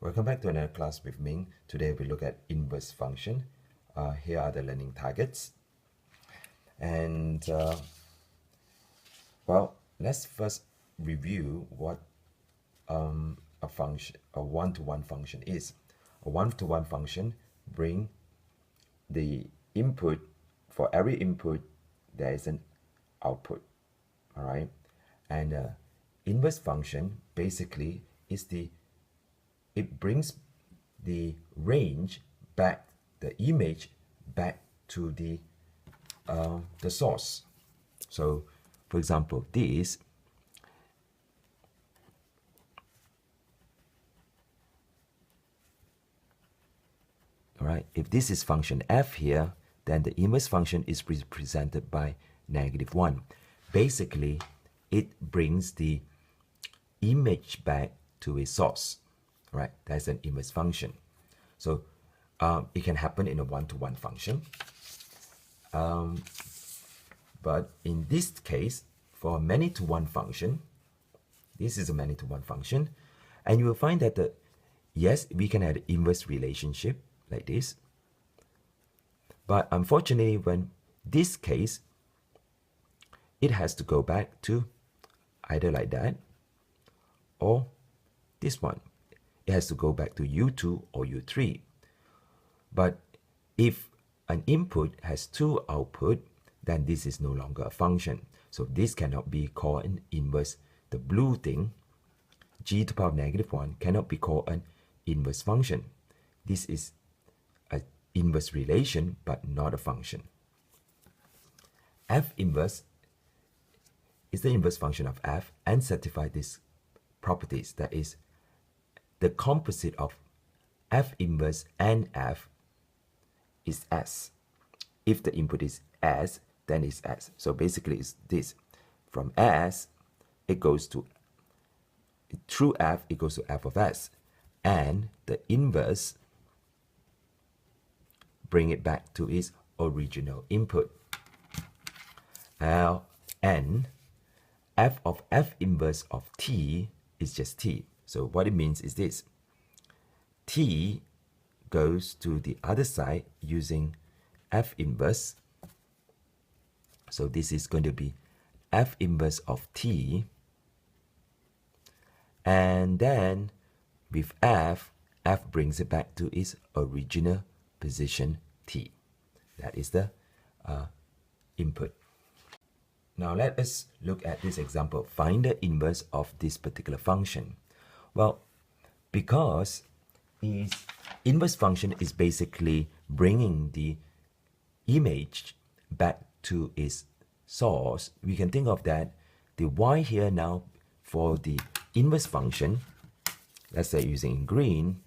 Welcome back to another class with Ming. Today we look at inverse function. Here are the learning targets. And well, let's first review what a function, a one-to-one function is. A one-to-one function bring the input, for every input there is an output, all right? And inverse function basically is it brings the range back, the image back to the source. So for example, this all right, if this is function f here, then the inverse function is represented by -1. Basically, it brings the image back to a source, right? That's an inverse function. So it can happen in a one-to-one function. But in this case, for a many-to-one function, this is a many-to-one function, and you will find that yes, we can have an inverse relationship like this. But unfortunately, when this case, it has to go back to either like that or this one. It has to go back to U2 or U3. But if an input has two output, then this is no longer a function. So this cannot be called an inverse. The blue thing, g to the power of -1, cannot be called an inverse function. This is an inverse relation, but not a function. F inverse is the inverse function of f and satisfy these properties. That is, the composite of f inverse and f is s. If the input is s, then it's s. So basically it's this. From s, it goes to, through f, it goes to f of s. And the inverse, bring it back to its original input. Now, n, f of f inverse of t is just t. So what it means is this. T goes to the other side using f inverse. So this is going to be f inverse of t. And then with f brings it back to its original position t. That is the input. Now let us look at this example. Find the inverse of this particular function. Well, because the inverse function is basically bringing the image back to its source, we can think of that the y here now for the inverse function, let's say using green,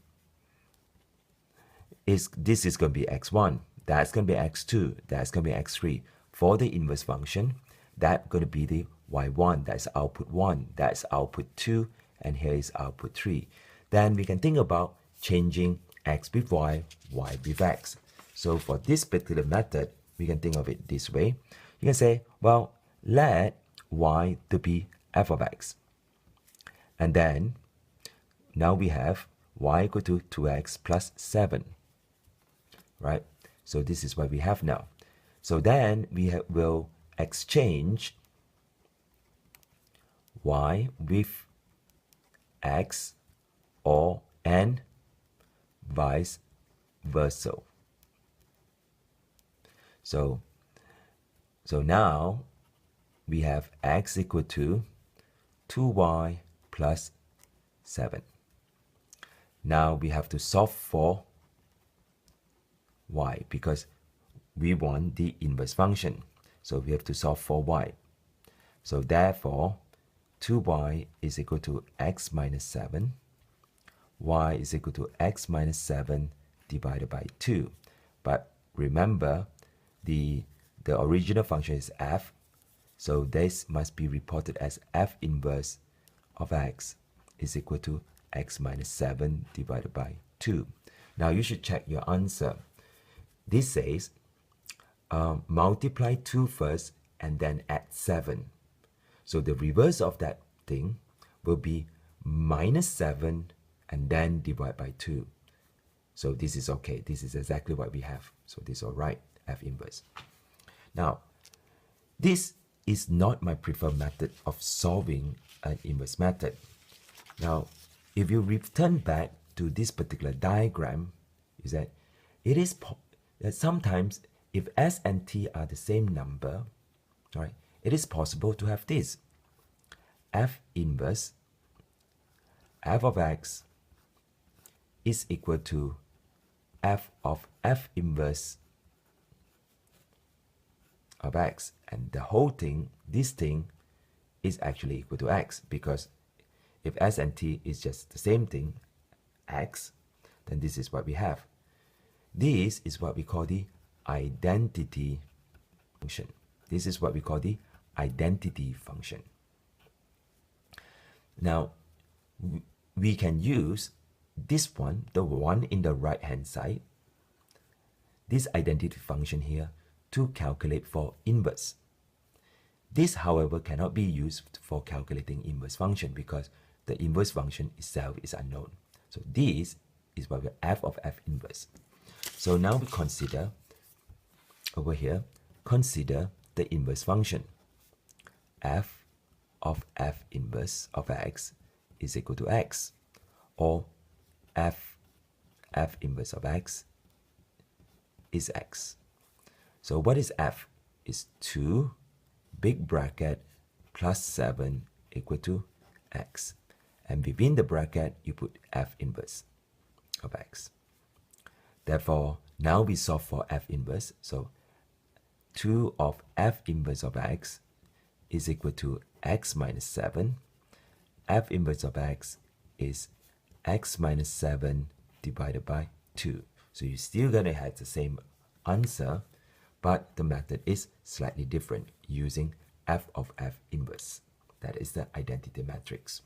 this is going to be x1, that's going to be x2, that's going to be x3. For the inverse function, that's going to be the y1, that's output 1, that's output 2, and here is output 3. Then we can think about changing x with y, y with x. So for this particular method, we can think of it this way. You can say, well, let y to be f of x. And then, now we have y equal to 2x plus 7. Right? So this is what we have now. So then we will exchange y with x and vice versa. So now we have x equal to 2y plus 7. Now we have to solve for y because we want the inverse function. So we have to solve for y. So therefore, 2y is equal to x minus 7. Y is equal to x minus 7 divided by 2. But remember, the original function is f. So this must be reported as f inverse of x is equal to x minus 7 divided by 2. Now you should check your answer. This says multiply 2 first and then add 7. So the reverse of that thing will be minus 7 and then divide by 2. So this is okay. This is exactly what we have. So this is all right, F inverse. Now, this is not my preferred method of solving an inverse method. Now, if you return back to this particular diagram, is that it is that sometimes if S and T are the same number, right, it is possible to have this. F inverse f of x is equal to f of f inverse of x, and the whole thing, this thing, is actually equal to x, because if S and T is just the same thing, x, then this is what we have. This is what we call the identity function. This is what we call the identity function. Now, we can use this one, the one in the right hand side, this identity function here, to calculate for inverse. This, however, cannot be used for calculating inverse function because the inverse function itself is unknown. So this is what we f of f inverse. So now we consider over here, consider the inverse function. F of f inverse of x is equal to x, or f inverse of x is x. So what is f? Is 2 big bracket plus 7 equal to x. And within the bracket, you put f inverse of x. Therefore, now we solve for f inverse. So 2 of f inverse of x is equal to x minus 7. F inverse of x is x minus 7 divided by 2. So you're still going to have the same answer, but the method is slightly different using f of f inverse. That is the identity matrix.